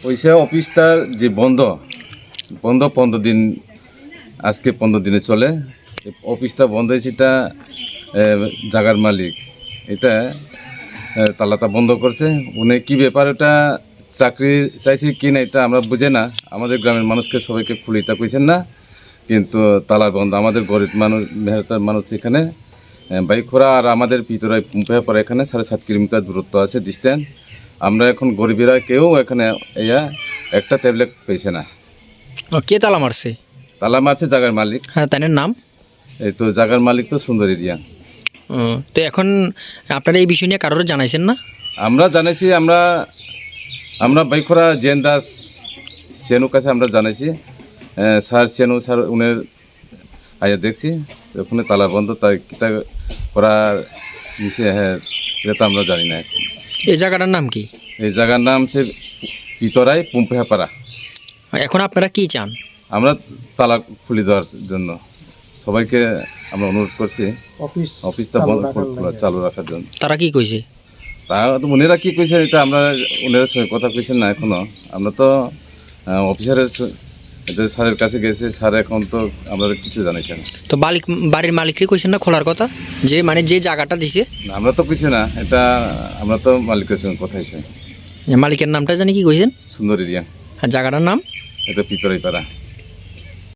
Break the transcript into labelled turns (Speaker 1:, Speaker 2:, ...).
Speaker 1: পয়সা অফিসটা যে বন্ধ 15 দিন, আজকে 15 দিনে চলে। অফিসটা বন্ধ হয়েছে, এটা জায়গার মালিক এটা তালাটা বন্ধ করছে। উনি কী ব্যাপার, ওটা চাকরি চাইছে কি না এটা আমরা বুঝে না। আমাদের গ্রামের মানুষকে সবাইকে খুলিটা কইছেন না, কিন্তু তালার বন্ধ। আমাদের গরিব মানুষ, মেহনতার মানুষ এখানে বাইখোরা আর আমাদের ভিতরে পরে এখানে 7.5 কিলোমিটার দূরত্ব আছে ডিস্টেন্স। আমরা এখন গরিবেরা কেউ এখানে একটা ট্যাবলেট পেয়েছে না।
Speaker 2: কে তালা মারছে?
Speaker 1: তালা মারছে জায়গার মালিক।
Speaker 2: হ্যাঁ, তাদের নাম?
Speaker 1: এই তো জায়গার মালিক তো সুন্দর এরিয়া।
Speaker 2: তো এখন আপনারা এই বিষয় নিয়ে কারোর জানাইছেন না?
Speaker 1: আমরা জানাইছি, আমরা বাইখোরা জেন দাস সেনুর কাছে আমরা জানাইছি। স্যার সেনু স্যার উনের আয়া দেখছি ওখানে তালা বন্ধ, তাই কিতা করার নিচে হ্যাঁ এটা তো আমরা জানি না।
Speaker 2: এই জায়গাটার নাম কি?
Speaker 1: এই জায়গার নাম সে পিতরাই পুম্পেহাপাড়া।
Speaker 2: এখন আপনারা কি চান?
Speaker 1: আমরা তালা খুলে দেওয়ার জন্য সবাইকে আমরা অনুরোধ করছি অফিসটা চালু রাখার জন্য।
Speaker 2: তারা কি কইছে?
Speaker 1: তা তো উনিরা কী কইছেন এটা আমরা উনারা সঙ্গে কথা কইছেন না এখনও। আমরা তো অফিসারের স্যারের কাছে গেছে, স্যার এখন তো আমরা কিছু জানাইছেন।
Speaker 2: তো বাড়ির মালিককে কইছেন না খোলার কথা, যে মানে যে জায়গাটা দিছে?
Speaker 1: আমরা তো কইছি না এটা, আমরা তো মালিকের সঙ্গে কথা হয়েছে।
Speaker 2: মালিকের নামটা জানি কি কইছেন?
Speaker 1: সুন্দর এরিয়া।
Speaker 2: আর জায়গাটার নাম?
Speaker 1: এটা পিতরাই পাড়া।